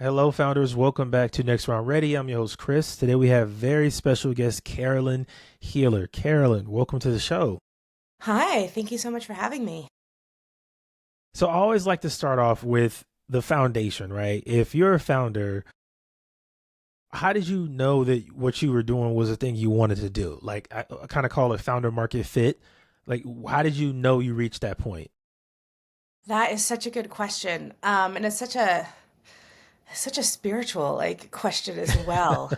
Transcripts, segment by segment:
Hello, founders. Welcome back to Next Round Ready. I'm your host, Chris. Today we have very special guest, Carolyn Haeler. Carolyn, welcome to the show. Hi, thank you so much for having me. So I always like to start off with the foundation, right? If you're a founder, how did you know that what you were doing was the thing you wanted to do? Like I kind of call it founder market fit. Like, how did you know you reached that point? That is such a good question. And it's such a spiritual question as well.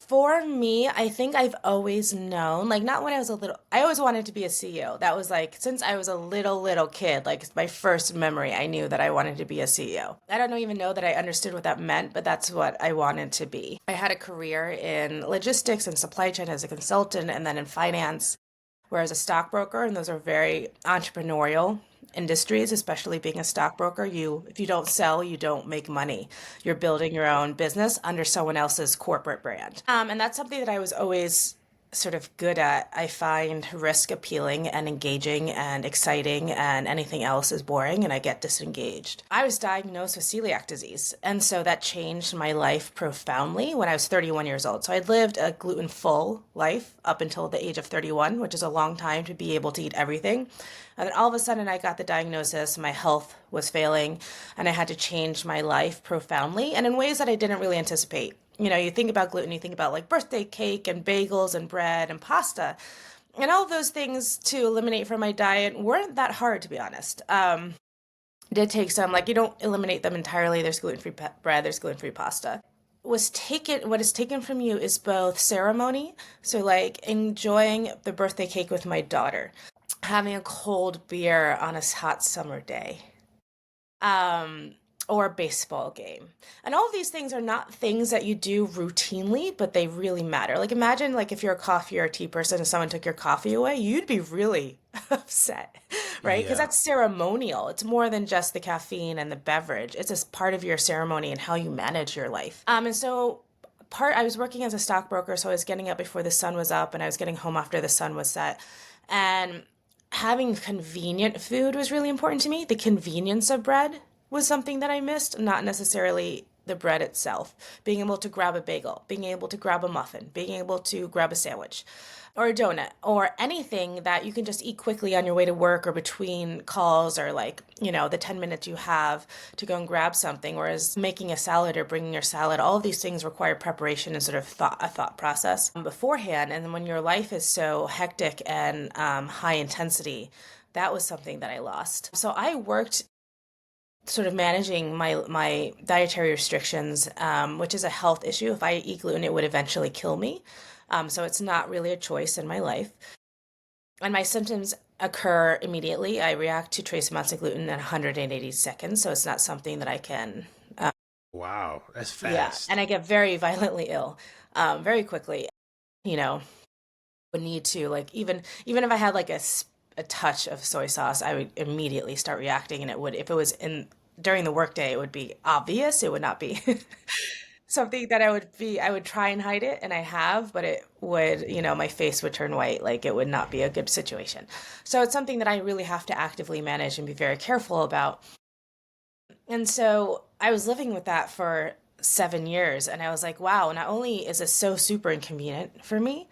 For me, I think I've always known, like not when I was a little, I always wanted to be a CEO. That was like since I was a little kid, like my first memory, I knew that I wanted to be a CEO. I don't even know that I understood what that meant, but that's what I wanted to be. I had a career in logistics and supply chain as a consultant and then in finance, whereas a stockbroker, and those are very entrepreneurial industries, especially being a stockbroker, you if you don't sell, you don't make money. You're building your own business under someone else's corporate brand. And that's something that I was always sort of good at. I find risk appealing and engaging and exciting, and anything else is boring and I get disengaged. I was diagnosed with celiac disease, and so that changed my life profoundly when I was 31 years old. So I'd lived a gluten full life up until the age of 31, which is a long time to be able to eat everything. And then all of a sudden, I got the diagnosis, my health was failing, and I had to change my life profoundly and in ways that I didn't really anticipate. You think about gluten, you think about like birthday cake and bagels and bread and pasta. And all of those things to eliminate from my diet weren't that hard, to be honest. It did take some, like, you don't eliminate them entirely. There's gluten-free bread, there's gluten-free pasta. What is taken from you is both ceremony, so like enjoying the birthday cake with my daughter, having a cold beer on a hot summer day, um, or a baseball game. And all of these things are not things that you do routinely, but they really matter. Like imagine like if you're a coffee or a tea person and someone took your coffee away, you'd be really upset, right? Because Yeah. that's ceremonial. It's more than just the caffeine and the beverage. It's a part of your ceremony and how you manage your life. And so part I was working as a stockbroker, so I was getting up before the sun was up and I was getting home after the sun was set. And having convenient food was really important to me. The convenience of bread was something that I missed, not necessarily the bread itself. Being able to grab a bagel, being able to grab a muffin, being able to grab a sandwich or a donut or anything that you can just eat quickly on your way to work or between calls or like, the 10 minutes you have to go and grab something. Whereas making a salad or bringing your salad, all of these things require preparation and sort of a thought process beforehand. And when your life is so hectic and high intensity, that was something that I lost. So I worked sort of managing my dietary restrictions, which is a health issue. If I eat gluten, it would eventually kill me. So it's not really a choice in my life. And my symptoms occur immediately. I react to trace amounts of gluten in 180 seconds. So it's not something that I can, Wow, that's yeah. And fast. I get very violently ill very quickly. You know, would need to like even if I had like a touch of soy sauce, I would immediately start reacting, and it would if it was in during the workday, it would be obvious. It would not be something that I would try and hide it, and I have, but it would, my face would turn white, like it would not be a good situation. So it's something that I really have to actively manage and be very careful about. And so I was living with that for 7 years, and I was like, wow, not only is this so super inconvenient for me,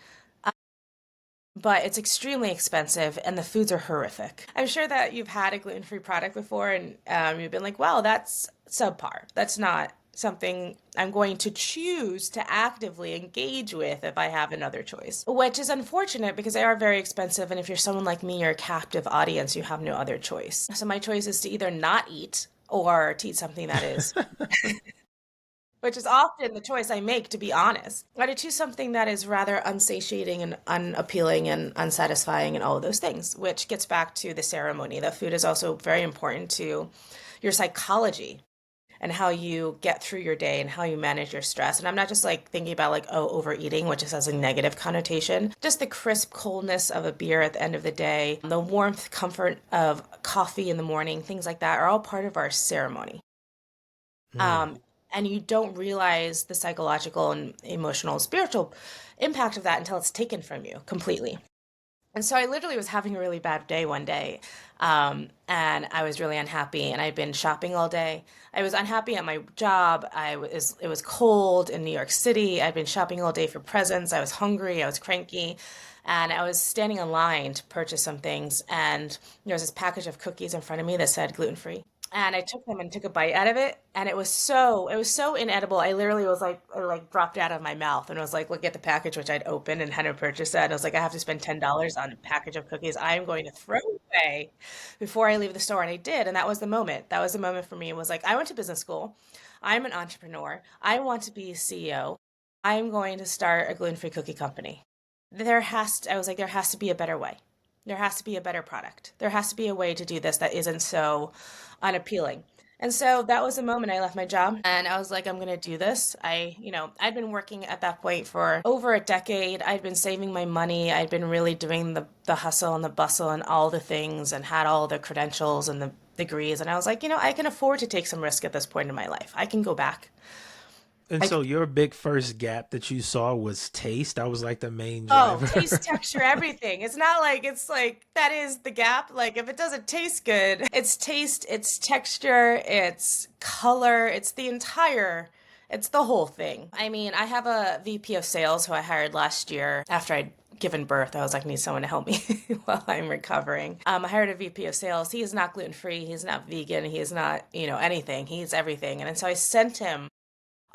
but it's extremely expensive and the foods are horrific. I'm sure that you've had a gluten-free product before and you've been like, well, that's subpar. That's not something I'm going to choose to actively engage with if I have another choice, which is unfortunate because they are very expensive. And if you're someone like me, you're a captive audience, you have no other choice. So my choice is to either not eat or to eat something that is, which is often the choice I make, to be honest. I to choose something that is rather unsatiating and unappealing and unsatisfying and all of those things, which gets back to the ceremony. The food is also very important to your psychology and how you get through your day and how you manage your stress. And I'm not just like thinking about like, oh, overeating, which just has a negative connotation. Just the crisp coldness of a beer at the end of the day, the warmth, comfort of coffee in the morning, things like that are all part of our ceremony. Mm. Um, and you don't realize the psychological and emotional, spiritual impact of that until it's taken from you completely. And so I literally was having a really bad day one day. And I was really unhappy and I'd been shopping all day. I was unhappy at my job. It was cold in New York City. I'd been shopping all day for presents. I was hungry. I was cranky. And I was standing in line to purchase some things. And there was this package of cookies in front of me that said gluten-free. And I took them and took a bite out of it, and it was so inedible. I literally was like, I like dropped it out of my mouth, and I was like, look at the package which I'd opened and hadn't purchased that. And I was like, I have to spend $10 on a package of cookies I'm going to throw away before I leave the store, and I did, and that was the moment. That was the moment for me. It was like, I went to business school. I'm an entrepreneur. I want to be a CEO. I'm going to start a gluten-free cookie company. I was like, there has to be a better way. There has to be a better product. There has to be a way to do this that isn't so unappealing. And so that was the moment I left my job and I was like, I'm going to do this. I'd been working at that point for over a decade. I'd been saving my money. I'd been really doing the hustle and the bustle and all the things and had all the credentials and the degrees. And I was like, I can afford to take some risk at this point in my life. I can go back. And I so your big first gap that you saw was taste. That was like the main Oh, driver. taste, texture, everything. It's not like it's like that is the gap. Like if it doesn't taste good, it's taste, it's texture, it's color, it's the whole thing. I mean, I have a VP of sales who I hired last year after I'd given birth. I was like, I need someone to help me while I'm recovering. I hired a VP of sales. He is not gluten free. He's not vegan. He is not, anything. He's everything. And so I sent him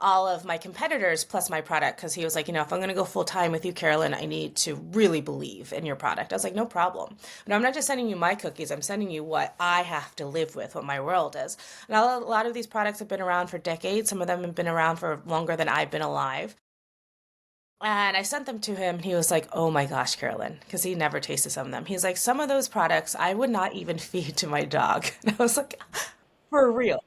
all of my competitors plus my product because he was like, if I'm going to go full time with you, Carolyn, I need to really believe in your product. I was like, no problem. No, I'm not just sending you my cookies. I'm sending you what I have to live with, what my world is. And a lot of these products have been around for decades. Some of them have been around for longer than I've been alive. And I sent them to him, and he was like, oh my gosh, Carolyn, because he never tasted some of them. He's like, some of those products I would not even feed to my dog. And I was like, for real.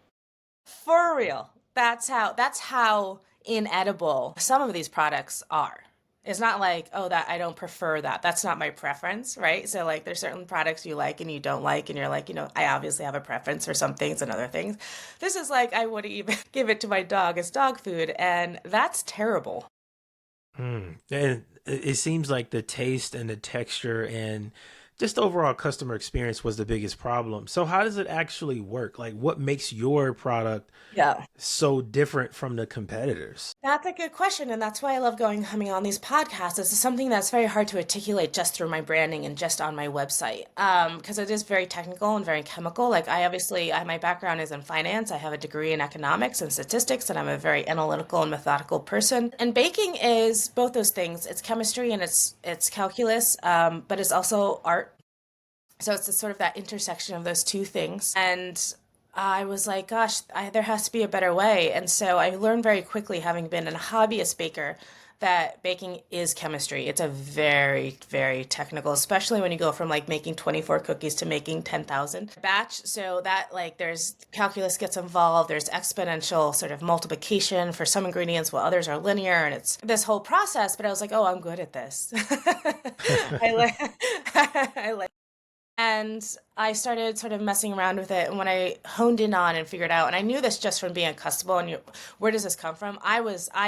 For real. That's how inedible some of these products are. It's not like, oh, that I don't prefer that. That's not my preference, right? So like there's certain products you like and you don't like and you're like, I obviously have a preference for some things and other things. This is like I wouldn't even give it to my dog as dog food and that's terrible. And it seems like the taste and the texture and just overall customer experience was the biggest problem. So how does it actually work? Like what makes your product Yeah. so different from the competitors? That's a good question, and that's why I love coming on these podcasts. This is something that's very hard to articulate just through my branding and just on my website, because it is very technical and very chemical. Like my background is in finance. I have a degree in economics and statistics, and I'm a very analytical and methodical person. And baking is both those things. It's chemistry and it's calculus, but it's also art. So it's sort of that intersection of those two things. And I was like, gosh, there has to be a better way. And so I learned very quickly, having been a hobbyist baker, that baking is chemistry. It's a very, very technical, especially when you go from like making 24 cookies to making 10,000 batch. So that like there's calculus gets involved, there's exponential sort of multiplication for some ingredients while others are linear. And it's this whole process. But I was like, oh, I'm good at this. I like, I like and I started sort of messing around with it. And when I honed in on and figured out, and I knew this just from being a customer, and where does this come from? I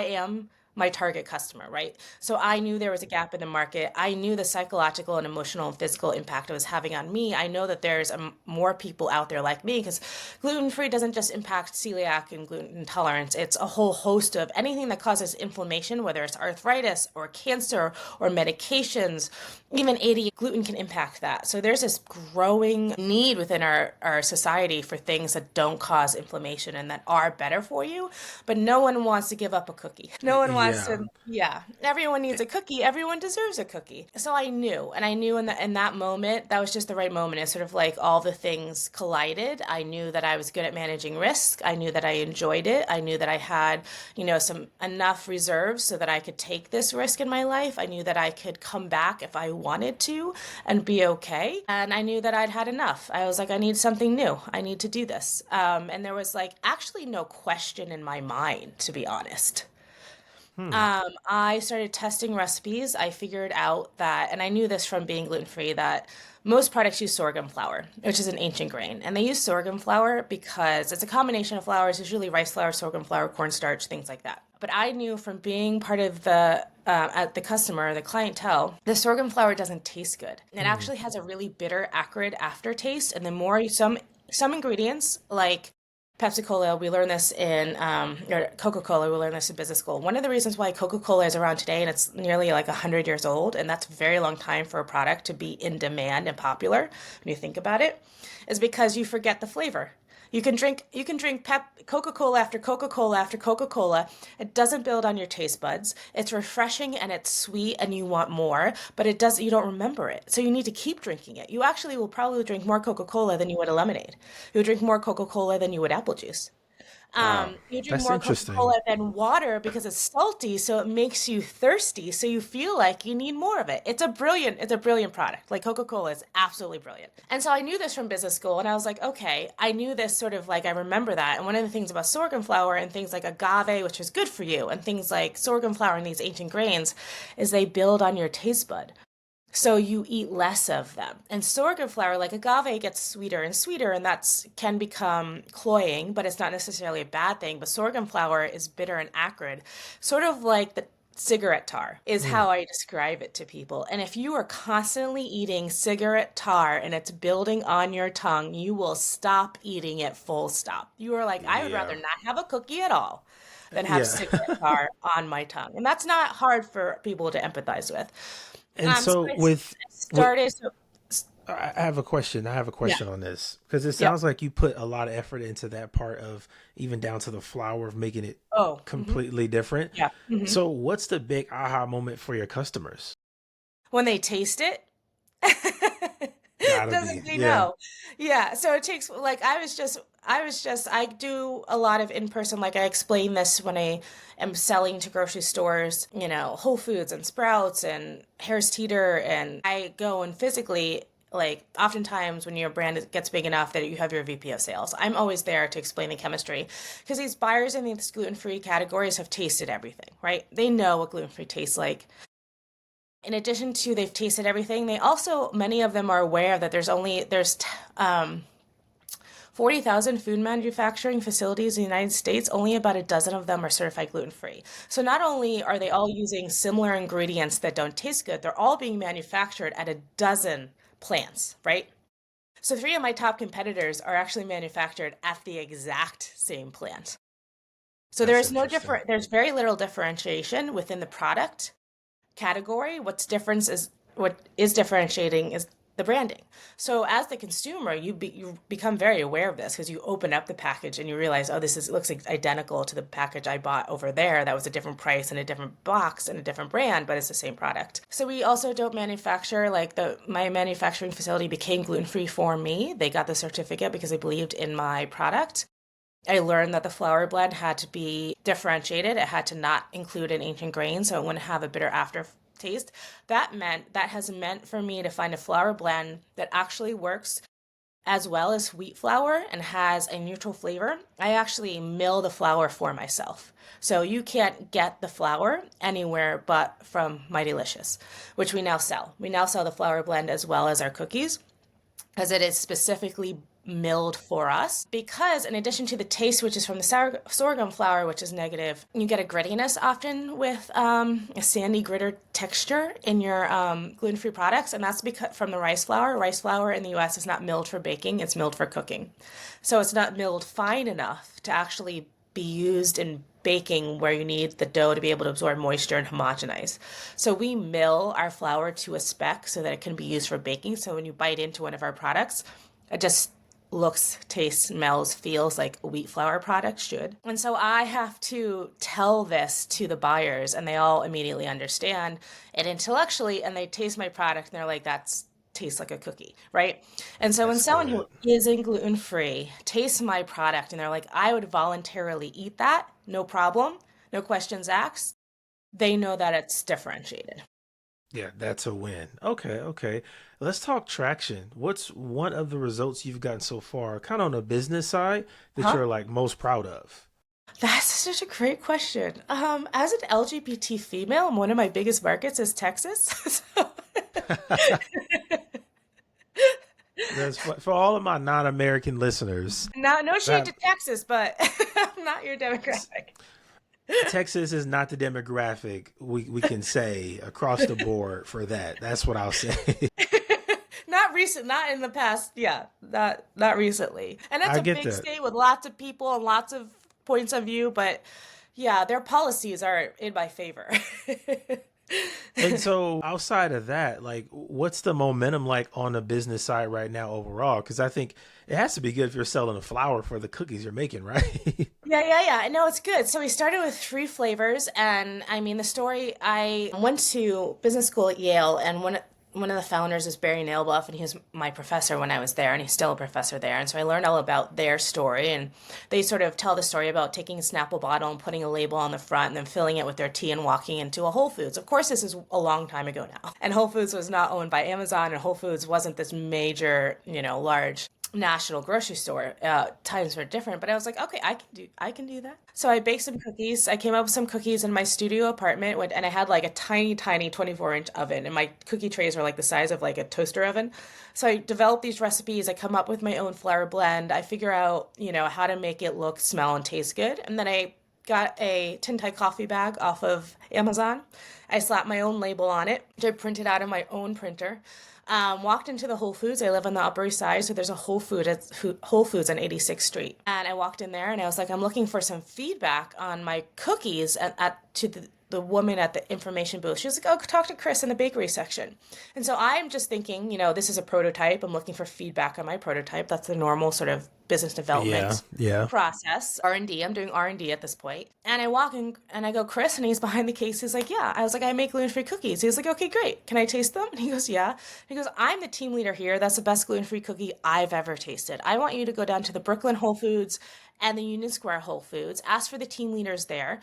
am my target customer, right? So I knew there was a gap in the market. I knew the psychological and emotional and physical impact it was having on me. I know that there's more people out there like me because gluten-free doesn't just impact celiac and gluten intolerance. It's a whole host of anything that causes inflammation, whether it's arthritis or cancer or medications, even ADHD, gluten can impact that. So there's this growing need within our society for things that don't cause inflammation and that are better for you, but no one wants to give up a cookie. No one wants Yeah. to, yeah. Everyone needs a cookie. Everyone deserves a cookie. So I knew in that moment, that was just the right moment. It's sort of like all the things collided. I knew that I was good at managing risk. I knew that I enjoyed it. I knew that I had, some enough reserves so that I could take this risk in my life. I knew that I could come back if I wanted to and be okay. And I knew that I'd had enough. I was like, I need something new. I need to do this. And there was like actually no question in my mind, to be honest. Hmm. I started testing recipes. I figured out that, and I knew this from being gluten-free, that most products use sorghum flour, which is an ancient grain. And they use sorghum flour because it's a combination of flours, usually rice flour, sorghum flour, cornstarch, things like that. But I knew from being part of at the customer, the clientele, the sorghum flour doesn't taste good. It Hmm. actually has a really bitter, acrid aftertaste. And the more some ingredients like Pepsi Cola, we learned this in, or Coca Cola, we learned this in business school. One of the reasons why Coca Cola is around today, and it's nearly like 100 years old, and that's a very long time for a product to be in demand and popular when you think about it, is because you forget the flavor. You can drink Coca-Cola after Coca-Cola after Coca-Cola. It doesn't build on your taste buds. It's refreshing and it's sweet and you want more, but you don't remember it. So you need to keep drinking it. You actually will probably drink more Coca-Cola than you would a lemonade. You would drink more Coca-Cola than you would apple juice. Wow. You drink That's more interesting. Coca-Cola than water because it's salty, so it makes you thirsty, so you feel like you need more of it. It's a brilliant product. Like Coca-Cola is absolutely brilliant. And so I knew this from business school, and I was like, okay, I knew this sort of like I remember that. And one of the things about sorghum flour and things like agave, which is good for you, and things like sorghum flour and these ancient grains, is they build on your taste bud. So you eat less of them. And sorghum flour, like agave, gets sweeter and sweeter, and that's can become cloying, but it's not necessarily a bad thing. But sorghum flour is bitter and acrid, sort of like the cigarette tar is Hmm. how I describe it to people. And if you are constantly eating cigarette tar and it's building on your tongue, you will stop eating it full stop. You are like, I would rather Yeah. not have a cookie at all than have Yeah. cigarette tar on my tongue. And that's not hard for people to empathize with. And So so I with started. So I have a question. I have a yeah, question on this because it yep. sounds like you put a lot of effort into that part of even down to the flour of making it Oh, completely different. yeah. So what's the big aha moment for your customers? When they taste it, Gotta doesn't be. they Yeah. know? Yeah. So it takes like I do a lot of in person. Like I explain this when I am selling to grocery stores, Whole Foods and Sprouts and Harris Teeter, and I go and physically. Like oftentimes when your gets big enough that you have your VP of sales, I'm always there to explain the chemistry because these buyers in these gluten-free categories have tasted everything, right? They know what gluten-free tastes like. In addition to they've tasted everything, they also many of them are aware that there's 40,000 food manufacturing facilities in the United States. Only about a dozen of them are certified gluten free. So not only are they all using similar ingredients that don't taste good, they're all being manufactured at a dozen plants, right? So three of my top competitors are actually manufactured at the exact same plant. So That's interesting. there's very little differentiation within the product category. What is differentiating is the branding. So as the consumer, you become very aware of this because you open up the package and you realize, oh, it looks like identical to the package I bought over there. That was a different price and a different box and a different brand, but it's the same product. So we also don't manufacture like the my manufacturing facility became gluten free for me. They got the certificate because they believed in my product. I learned that the flour blend had to be differentiated. It had to not include an ancient grain, so it wouldn't have a bitter aftertaste. That has meant for me to find a flour blend that actually works as well as wheat flour and has a neutral flavor. I actually mill the flour for myself. So you can't get the flour anywhere but from Mightylicious, which we now sell. We now sell the flour blend as well as our cookies as it is specifically milled for us because in addition to the taste which is from the sorghum flour which is negative, you get a grittiness often with a sandy gritter texture in your gluten-free products, and that's because from the rice flour in the US is not milled for baking, it's milled for cooking. So it's not milled fine enough to actually be used in baking where you need the dough to be able to absorb moisture and homogenize. So we mill our flour to a spec so that it can be used for baking. So when you bite into one of our products, it just looks, tastes, smells, feels like a wheat flour product should. And so I have to tell this to the buyers and they all immediately understand it intellectually and they taste my product and they're like, that's tastes like a cookie, right? And so when That's someone who good. isn't gluten free tastes my product and they're like, I would voluntarily eat that, no problem, no questions asked, they know that it's differentiated. Yeah, that's a win. Okay, okay. Let's talk traction. What's one of the results you've gotten so far, kind of on the business side, that Huh? you're like most proud of? That's such a great question. As an LGBT female, one of my biggest markets is Texas. So, That's for all of my non-American listeners. no shade That to Texas, but I'm not your demographic. Texas is not the demographic we can say across the board for that. That's what I'll say. Not recent, not in the past. Yeah, not recently. And that's I a get big that. state with lots of people and lots of points of view, but yeah, their policies are in my favor. And so outside of that, like what's the momentum like on the business side right now overall? Because I think it has to be good if you're selling the flour for the cookies you're making, right? Yeah, yeah, yeah. No, it's good. So we started with three flavors, and I mean the story. I went to business school at Yale, and one of the founders is Barry Nailbuff, and he was my professor when I was there, and he's still a professor there. And so I learned all about their story, and they sort of tell the story about taking a Snapple bottle and putting a label on the front, and then filling it with their tea and walking into a Whole Foods. Of course, this is a long time ago now, and Whole Foods was not owned by Amazon, and Whole Foods wasn't this major, large national grocery store. Times were different, but I was like, okay, I can do that. So I baked some cookies. I came up with some cookies in my studio apartment, and I had like a tiny, tiny 24-inch oven, and my cookie trays were like the size of like a toaster oven. So I developed these recipes. I come up with my own flour blend. I figure out, how to make it look, smell, and taste good, and then I got a tin Thai coffee bag off of Amazon. I slapped my own label on it, which I printed out of my own printer. Walked into the Whole Foods. I live on the Upper East Side, so there's a Whole Foods on 86th Street. And I walked in there and I was like, I'm looking for some feedback on my cookies to the woman at the information booth. She was like, oh, talk to Chris in the bakery section. And so I'm just thinking, this is a prototype. I'm looking for feedback on my prototype. That's the normal sort of business Yeah, development yeah. process. R&D. I'm doing R&D at this point. And I walk in and I go, Chris, and he's behind the case. He's like, yeah. I was like, I make gluten-free cookies. He was like, okay, great. Can I taste them? And he goes, yeah. And he goes, I'm the team leader here. That's the best gluten-free cookie I've ever tasted. I want you to go down to the Brooklyn Whole Foods and the Union Square Whole Foods. Ask for the team leaders there.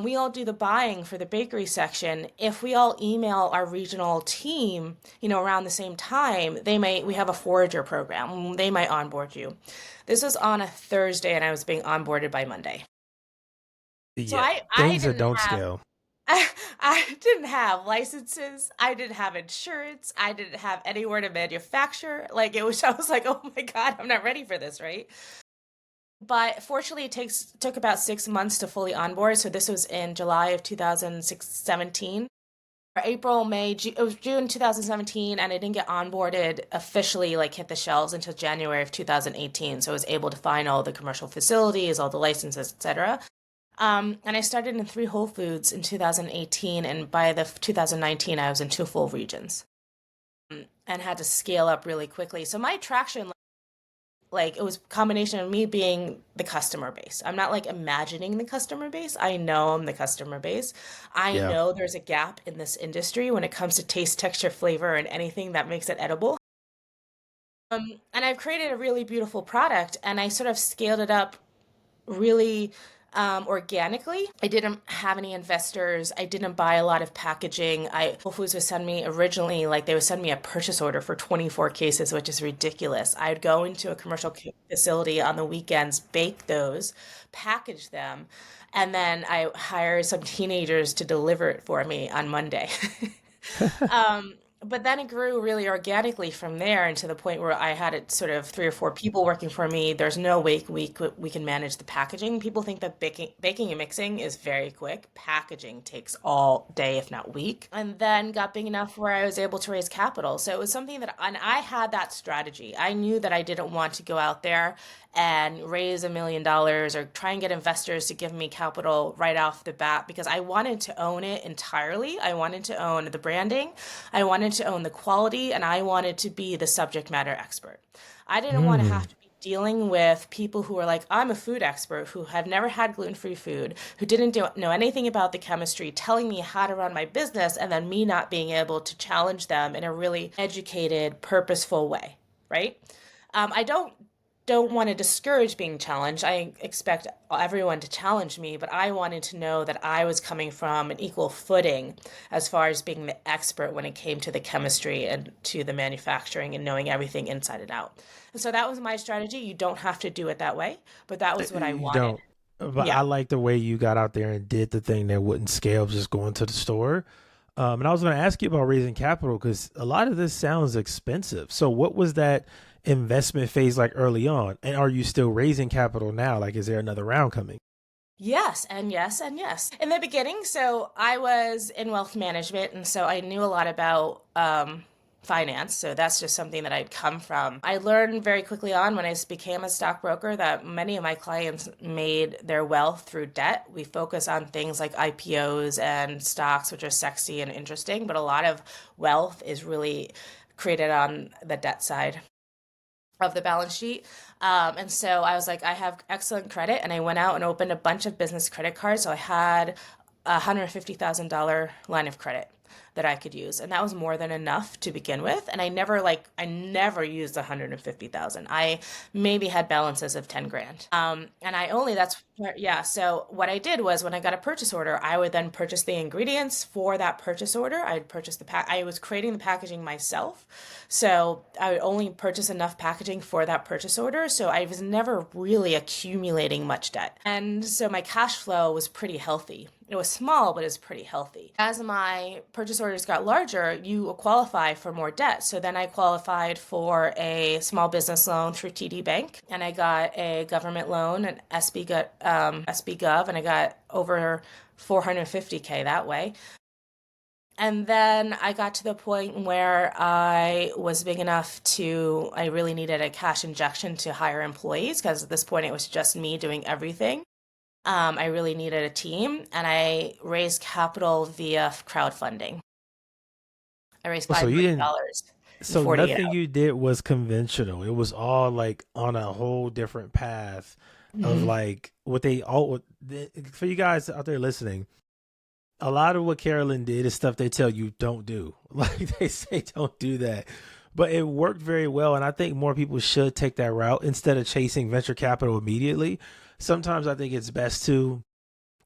We all do the buying for the bakery section. If we all email our regional team, around the same time, we have a forager program. They might onboard you. This was on a Thursday, and I was being onboarded by Monday. So Yeah. I Things that didn't don't have scale. I didn't have licenses. I didn't have insurance. I didn't have anywhere to manufacture. Like it was, I was like, oh my God, I'm not ready for this, right? But fortunately, took about 6 months to fully onboard. So this was in July of 2017. Or April, May, it was June 2017, and I didn't get onboarded officially, like hit the shelves until January of 2018. So I was able to find all the commercial facilities, all the licenses, etc. And I started in three Whole Foods in 2018, and by the 2019, I was in two full regions and had to scale up really quickly. So my traction, like it was a combination of me being the customer base. I'm not like imagining the customer base. I know I'm the customer base. I Yeah. know there's a gap in this industry when it comes to taste, texture, flavor, and anything that makes it edible. And I've created a really beautiful product, and I sort of scaled it up really organically. I didn't have any investors. I didn't buy a lot of packaging. Whole Foods would send me originally, like they would send me a purchase order for 24 cases, which is ridiculous. I'd go into a commercial facility on the weekends, bake those, package them, and then I hire some teenagers to deliver it for me on Monday. But then it grew really organically from there, and to the point where I had it sort of three or four people working for me. There's no way we can manage the packaging. People think that baking and mixing is very quick. Packaging takes all day, if not week. And then got big enough where I was able to raise capital. So it was something that, and I had that strategy. I knew that I didn't want to go out there and raise $1 million or try and get investors to give me capital right off the bat, because I wanted to own it entirely. I wanted to own the branding, I wanted to own the quality, and I wanted to be the subject matter expert. I didn't want to Mm. have to be dealing with people who are like, I'm a food expert, who have never had gluten-free food, who didn't know anything about the chemistry, telling me how to run my business, and then me not being able to challenge them in a really educated, purposeful way, right? I don't want to discourage being challenged. I expect everyone to challenge me, but I wanted to know that I was coming from an equal footing as far as being the expert when it came to the chemistry and to the manufacturing and knowing everything inside and out. And so that was my strategy. You don't have to do it that way, but that was what I You wanted. don't. But Yeah. I like the way you got out there and did the thing that wouldn't scale, just going to the store. And I was going to ask you about raising capital because a lot of this sounds expensive. So, what was that investment phase like early on? And are you still raising capital now? Like, is there another round coming? Yes, and yes, and yes. In the beginning, so I was in wealth management, and so I knew a lot about finance. So that's just something that I'd come from. I learned very quickly on when I became a stockbroker that many of my clients made their wealth through debt. We focus on things like IPOs and stocks, which are sexy and interesting, but a lot of wealth is really created on the debt side of the balance sheet. And so I was like, I have excellent credit. And I went out and opened a bunch of business credit cards. So I had a $150,000 line of credit that I could use. And that was more than enough to begin with. And I never used 150,000. I maybe had balances of 10 grand. And I only, that's, yeah. So what I did was when I got a purchase order, I would then purchase the ingredients for that purchase order. I'd purchase I was creating the packaging myself. So I would only purchase enough packaging for that purchase order. So I was never really accumulating much debt. And so my cash flow was pretty healthy. It was small, but it was pretty healthy. As my purchase orders got larger, you qualify for more debt. So then I qualified for a small business loan through TD Bank, and I got a government loan, an SB Gov, and I got over 450K that way. And then I got to the point where I was big enough I really needed a cash injection to hire employees because at this point it was just me doing everything. I really needed a team, and I raised capital via crowdfunding. I raised Oh, so $5 you million didn't, in so 48 nothing you did was conventional. It was all like on a whole different path of hours. like what they all, for you guys out there listening, a lot of what Carolyn did is stuff they tell you don't do. Like they say, don't do that. But it worked very well. And I think more people should take that route instead of chasing venture capital immediately. Sometimes I think it's best to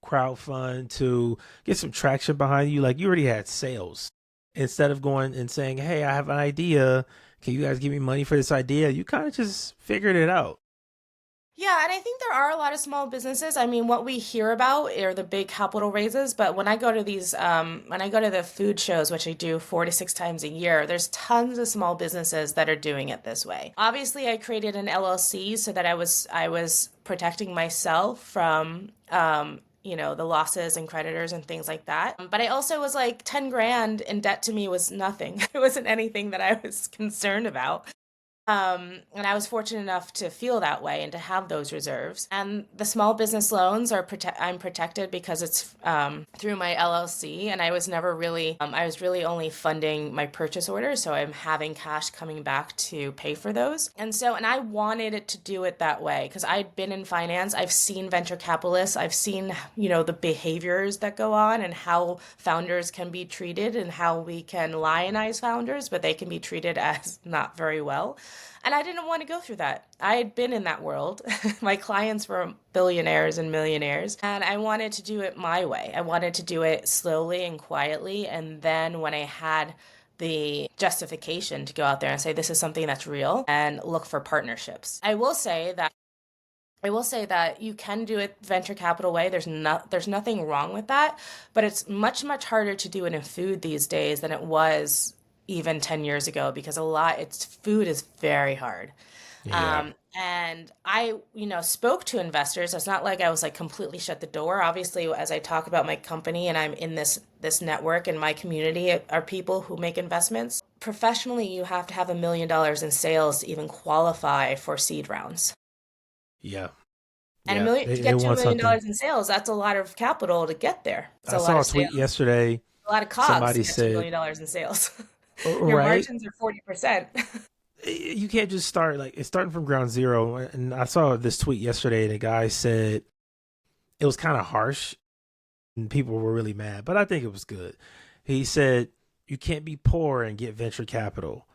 crowdfund to get some traction behind you. Like you already had sales. Instead of going and saying, hey, I have an idea. Can you guys give me money for this idea? You kind of just figured it out. Yeah, and I think there are a lot of small businesses. I mean, what we hear about are the big capital raises, but when I go to the food shows, which I do 4 to 6 times a year, there's tons of small businesses that are doing it this way. Obviously, I created an LLC so that I was protecting myself from, the losses and creditors and things like that. But I also was like 10 grand in debt to me was nothing. It wasn't anything that I was concerned about. And I was fortunate enough to feel that way and to have those reserves. And the small business loans I'm protected because it's through my LLC, and I was never really I was really only funding my purchase orders, so I'm having cash coming back to pay for those. And I wanted it to do it that way because I'd been in finance. I've seen venture capitalists. I've seen, the behaviors that go on and how founders can be treated and how we can lionize founders, but they can be treated as not very well. And I didn't want to go through that. I had been in that world. My clients were billionaires and millionaires, and I wanted to do it my way. I wanted to do it slowly and quietly. And then when I had the justification to go out there and say, this is something that's real and look for partnerships. I will say that you can do it venture capital way. There's nothing wrong with that, but it's much, much harder to do it in food these days than it was even 10 years ago because it's food is very hard. Yeah. And I, spoke to investors. It's not like I was like completely shut the door. Obviously, as I talk about my company and I'm in this network and my community are people who make investments. Professionally, you have to have $1 million in sales to even qualify for seed rounds. Yeah. And Yeah. to They get to a want million something. dollars in sales, that's a lot of capital to get there. It's I a lot saw of a tweet sales, yesterday. a lot of cogs to Somebody get to a said, million dollars in sales. Your right, margins are 40%. you can't just start like it's starting from ground zero. And I saw this tweet yesterday, and a guy said it was kind of harsh, and people were really mad, but I think it was good. He said you can't be poor and get venture capital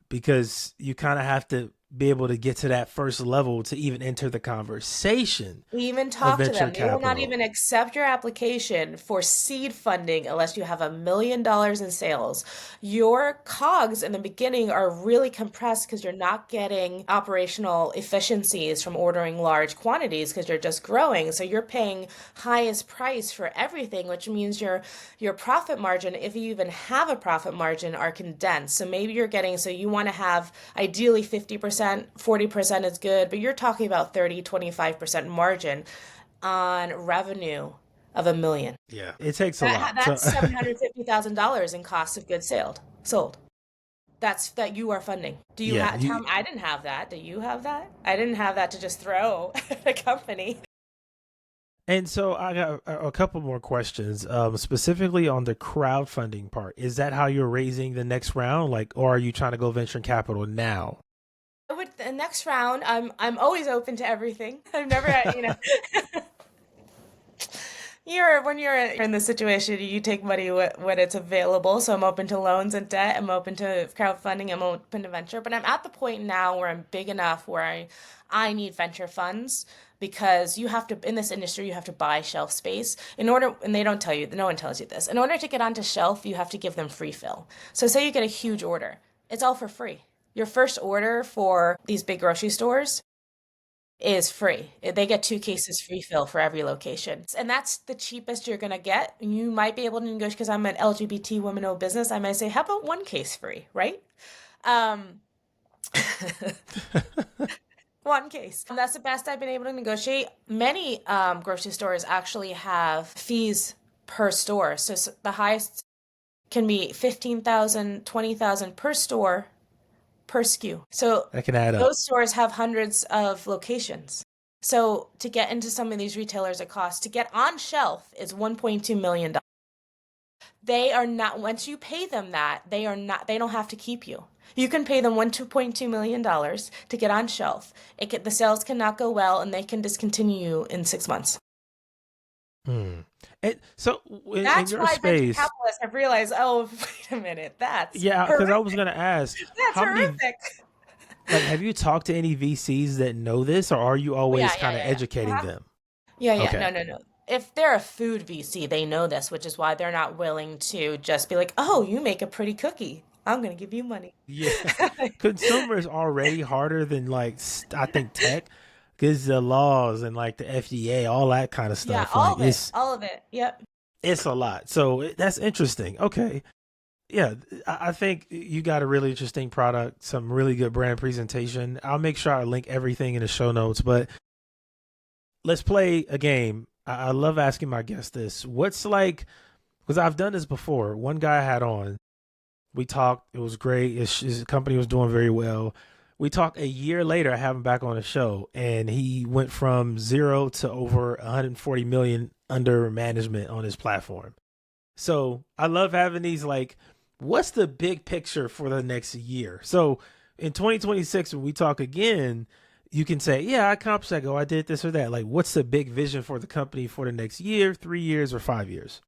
because you kind of have to. be able to get to that first level to even enter the conversation Even of talk to venture them. They will not capital. even accept your application for seed funding unless you have $1 million in sales. Your COGS in the beginning are really compressed because you're not getting operational efficiencies from ordering large quantities because you're just growing. So you're paying highest price for everything, which means your profit margin, if you even have a profit margin, are condensed. So maybe you're getting, so you want to have ideally 50%, 40% is good, but you're talking about 30, 25% margin on revenue of 1 million. Yeah, it takes a lot. So That's $750,000 in cost of goods sold. That's that you are funding. Do you yeah, have, you, I didn't have that. Do you have that? I didn't have that to just throw at a company. and so I got a couple more questions, specifically on the crowdfunding part. Is that how you're raising the next round, like, or are you trying to go venture capital now? With the next round, I'm always open to everything. I've never, you're when you're in this situation, you take money when it's available. So I'm open to loans and debt. I'm open to crowdfunding. I'm open to venture. But I'm at the point now where I'm big enough where I need venture funds because you have to in this industry you have to buy shelf space in order, and they don't tell you, no one tells you this. In order to get onto shelf, you have to give them free fill. So say you get a huge order, it's all for free. Your first order for these big grocery stores is free. They get 2 cases free fill for every location. And that's the cheapest you're going to get. You might be able to negotiate because I'm an LGBT woman-owned business. I might say, how about 1 case free, right? Um, 1 case. That's the best I've been able to negotiate. Many grocery stores actually have fees per store. So the highest can be 15,000, 20,000 per store per SKU. So That can add up. those stores have hundreds of locations. So to get into some of these retailers, it costs to get on shelf is $1.2 million. They are not, once you pay them that, they are not, they don't have to keep you. You can pay them $1.2 million to get on shelf. The sales cannot go well and they can discontinue you in 6 months. Hmm. And so in That's your why venture space, capitalists have realized, oh, wait a minute, that's yeah, because I was horrific. gonna ask, That's how many, horrific. like, have you talked to any VCs that know this, or are you Oh, always yeah, kind of yeah. educating Uh-huh. them? Yeah, yeah. Okay. No, no, no. If they're a food VC, they know this, which is why they're not willing to just be like, "Oh, you make a pretty cookie. I'm gonna give you money." Yeah. Consumer is already harder than like I think tech, because the laws and like the FDA, all that kind of Yeah, stuff. all Like of it. All of it. Yep. it's a lot. So that's interesting. Okay. Yeah, I think you got a really interesting product, some really good brand presentation. I'll make sure I link everything in the show notes, but let's play a game. I love asking my guests this. What's like, because I've done this before. One guy I had on, we talked, it was great. His company was doing very well. We talked a year later, I have him back on the show, and he went from zero to over 140 million under management on his platform. So I love having these like, what's the big picture for the next year? So in 2026, when we talk again, you can say, yeah, I accomplished that goal. I did this or that. Like, what's the big vision for the company for the next year, 3 years, or 5 years?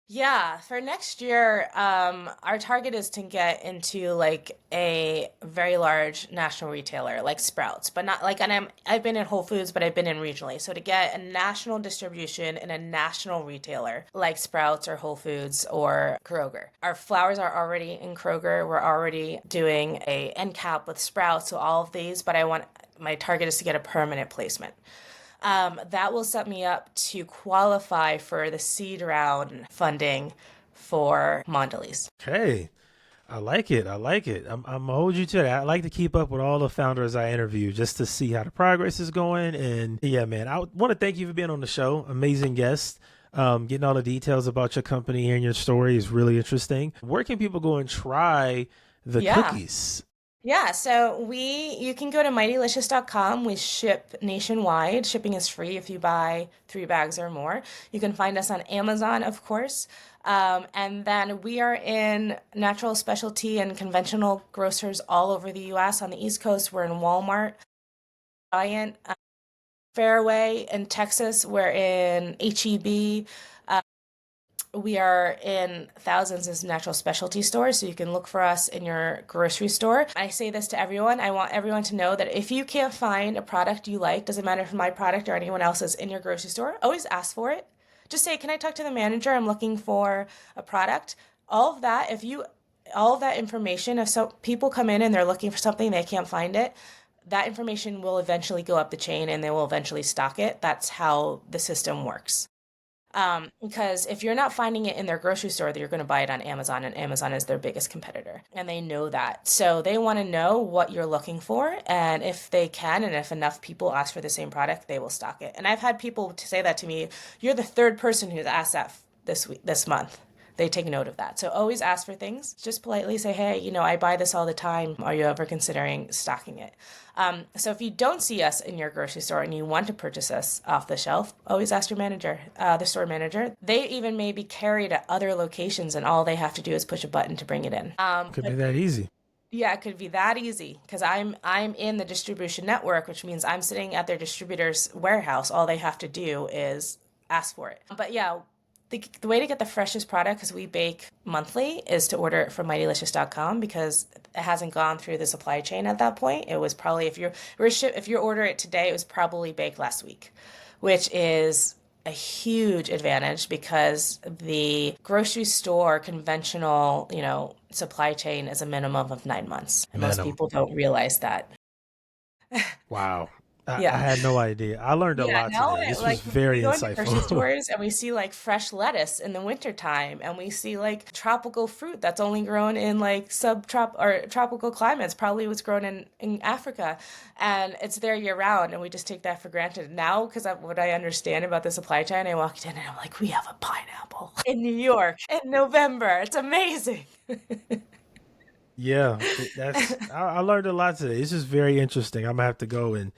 Yeah, for next year, our target is to get into like a very large national retailer like Sprouts, but not like, and I've been in Whole Foods, but I've been in regionally. So to get a national distribution in a national retailer like Sprouts or Whole Foods or Kroger. Our flowers are already in Kroger. We're already doing a end cap with Sprouts, so all of these, but my target is to get a permanent placement. That will set me up to qualify for the seed round funding for Mondelez. Hey, I like it. I like it. I'm gonna hold you to that. I like to keep up with all the founders I interview just to see how the progress is going. And yeah, man, I want to thank you for being on the show. Amazing guest. Getting all the details about your company and your story is really interesting. Where can people go and try the Yeah. cookies? Yeah, so you can go to Mightylicious.com. We ship nationwide. Shipping is free if you buy 3 bags or more. You can find us on Amazon, of course. And then we are in natural specialty and conventional grocers all over the US. On the East Coast, we're in Walmart, Giant, Fairway in Texas, we're in HEB. we are in thousands of natural specialty stores, so you can look for us in your grocery store. I say this to everyone. I want everyone to know that if you can't find a product you like, doesn't matter if my product or anyone else's in your grocery store, always ask for it. Just say, "Can I talk to the manager? I'm looking for a product." All of that, if you all of that information, if so people come in and they're looking for something, they can't find it, that information will eventually go up the chain and they will eventually stock it. That's how the system works. Because if you're not finding it in their grocery store, you're going to buy it on Amazon, and Amazon is their biggest competitor. And they know that. So they want to know what you're looking for. And if they can, and if enough people ask for the same product, they will stock it. And I've had people to say that to me. You're the third person who's asked that this month. They take note of that. So always ask for things. Just politely say, "Hey, I buy this all the time. Are you ever considering stocking it?" So if you don't see us in your grocery store and you want to purchase us off the shelf, always ask your manager, the store manager. They even may be carried at other locations, and all they have to do is push a button to bring it in. Could be that easy. Yeah, it could be that easy because I'm in the distribution network, which means I'm sitting at their distributor's warehouse. All they have to do is ask for it. But yeah, the way to get the freshest product, because we bake monthly, is to order it from Mightylicious.com because it hasn't gone through the supply chain at that point. It was probably if you order it today, it was probably baked last week, which is a huge advantage because the grocery store conventional, supply chain is a minimum of 9 months. And most Minimum. people don't realize that. Wow. I Yeah. had no idea. I learned a Yeah, lot now today. This was like we very go into grocery insightful. stores and we see like fresh lettuce in the wintertime, and we see like tropical fruit that's only grown in like or tropical climates, probably was grown in Africa, and it's there year round, and we just take that for granted. Now, because of what I understand about the supply chain, I walked in and I'm like, "We have a pineapple in New York in November. It's amazing." Yeah, I learned a lot today. It's just very interesting. I'm gonna have to go and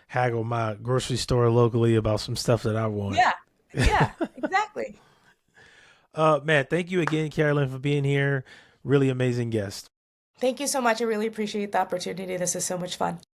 haggle my grocery store locally about some stuff that I want. Yeah, yeah, exactly. Man, thank you again, Carolyn, for being here. Really amazing guest. Thank you so much. I really appreciate the opportunity. This is so much fun.